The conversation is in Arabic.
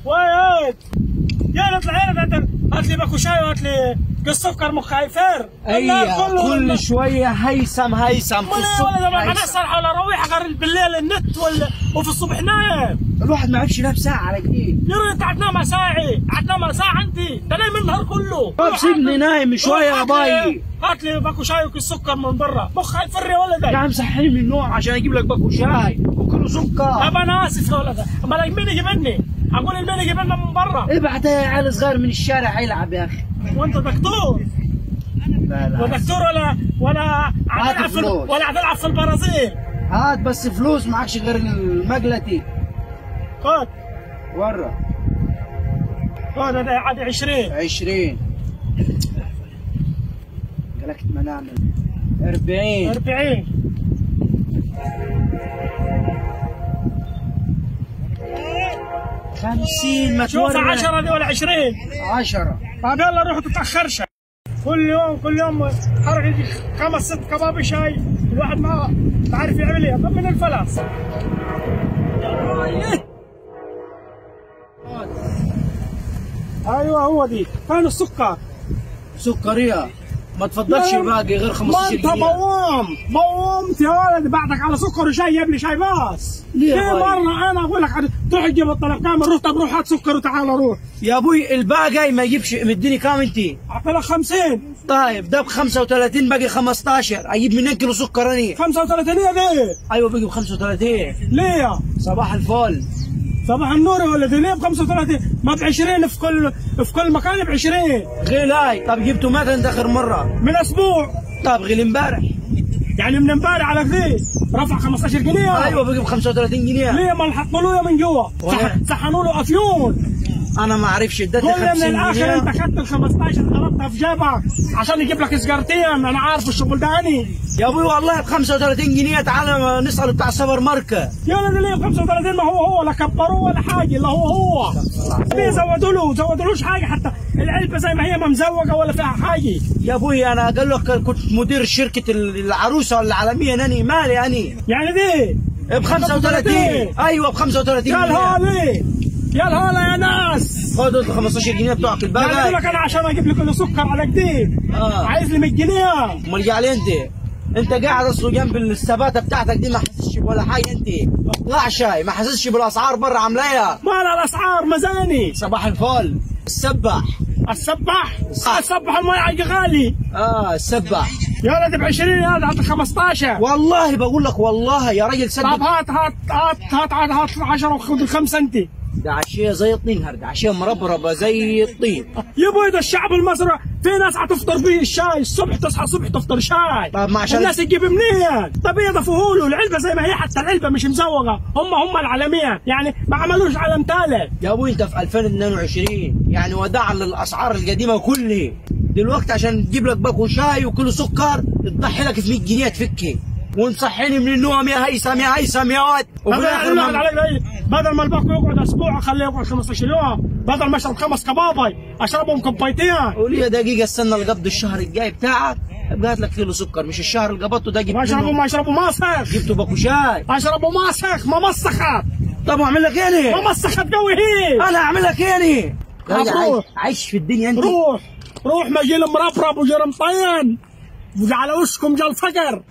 وياك يلا اطلع هنا، هات لي باكو شاي وهات لي قص سكر مخايفر. ايوه كل شويه هيثم في الصبح. انا صراحه ولا رويح غير بالليل النت وفي الصبح نايم. الواحد ما عرفش ينام ساعه على جديد. يا انت هتنام ساعه، هتنام ساعه انت نايم النهار كله. طب سيبني نايم شويه يا باي. هات لي باكو شاي وكيس سكر من برا، مخ هيفر يا ولدي. يا عم صحيني من النوم عشان اجيب لك باكو شاي وكيلو سكر. طب انا اسف يا ولدي، امال مين يجيبني؟ اقول مين يجيبنا من برا؟ ابعت يا عيال صغير من الشارع يلعب يا اخي. وانت دكتور؟ لا دكتور ولا هتلعب في البرازيل؟ هات بس فلوس، معكش غير المقلتي. خد ورا خد عادي 20 قالك ما نعمل 40 50 ما شوف 10 دي ولا 20؟ 10. طب يلا روحوا تتاخرش. كل يوم حرق يجي 5 6 كباب شاي، الواحد ما عارف يعمل ايه. طب من الفلس. ايوه هو دي. فين السكر؟ سكريه ما تفضلش باقي غير 15 جنيه. ما انت مومت يا ولد، بعدك على سكر وشاي جيب لي شاي بس. ليه في مره انا اقول لك تروح تجيب الطلب كامل، روح هات سكر وتعال روح. يا ابوي الباقي ما يجيبش، مديني كام انت؟ اعطي لك 50. طيب ده ب 35 باقي 15، اجيب منين كيلو سكر اني؟ 35 هي دي؟ ايوه باقي ب 35. ليه؟ صباح الفل. صباح النور يا ولدي. ليه ب 35؟ ما ب 20 في كل مكان ب 20. غلاي. طب جبته متى انت اخر مره؟ من اسبوع. طب غلي امبارح. يعني من امبارح على كذي رفع 15 جنيه. ايوه باقي ب 35 جنيه. ليه ما حطوا له من جوا؟ سحنوا له افيون. انا ما اعرفش اديتني 50 جنيه. من الاخر انت اخذت ال 15 ضربتها في جيبك عشان يجيب لك سجارتين. انا عارف الشغل ده اني. يا ابوي والله ب 35 جنيه. تعال نسال بتاع السوبر ماركت. يا ولد ليه ب 35؟ ما هو لا كبروه ولا حاجه، الا هو زودولوش حاجه، حتى العلبه زي ما هي ما مزوقه ولا فيها حاجه. يا ابوي انا قال لك كنت مدير شركه العروسه العالميه اني مالي اني. يعني دي ب 35. ايوه ب 35 قال هالي يلا هلا يا ناس. خد ال 15 جنيه بتوعك الباقي. يعني لك انا عشان اجيب لك سكر على جديد عايز لي 100 جنيه. امال جاي علي انت قاعد اصله جنب الثباته بتاعتك دي ما حاسسش ولا حاجه. انت اطلع شاي ما حاسسش بالاسعار بره عامله ايه؟ ما الاسعار مزاني. صباح الفل. السبح المي غالي. السبح يا ولد ب 20 هذا هات 15. والله بقول لك والله يا راجل صدق. طب هات 10 وخذ الخمسه انت. ده عشيه زي الطين هرده، عشيه مربربه زي الطين. يا ابوي ده الشعب المصري في ناس هتفطر فيه الشاي الصبح، تصحى الصبح تفطر شاي. طب ما عشان الناس تجيب منين؟ طب يضيفوا له العلبه زي ما هي، حتى العلبه مش مزوقه. هم العالميه يعني ما عملوش علم ثالث. يا ابوي انت في 2022 يعني وداعا للاسعار القديمه كلها. دلوقتي عشان تجيب لك باكو شاي وكيلو سكر تضحي لك في 100 جنيه تفكي ونصحيني من النوم يا هيثم يا واد. وفي الاخر بدل ما الباكو يقعد اسبوع اخليه يقعد 15 يوم، بدل ما اشرب 5 كبابي اشربهم كوبايتين. ولي دقيقه استنى لقبض الشهر الجاي بتاعك ابقى هات لك كيلو سكر. مش الشهر اللي قبضته ده جبت ما اشربه ماسخ. جبته باكو شاي اشربه ماسخ ما مسخت. طب اعمل لك ايه؟ ما مسخت قوي هي. انا اعمل لك ايه؟ عايش في الدنيا انت. روح ما جيل مربرب وجيل مطين وعلى وشكم جا الفقر.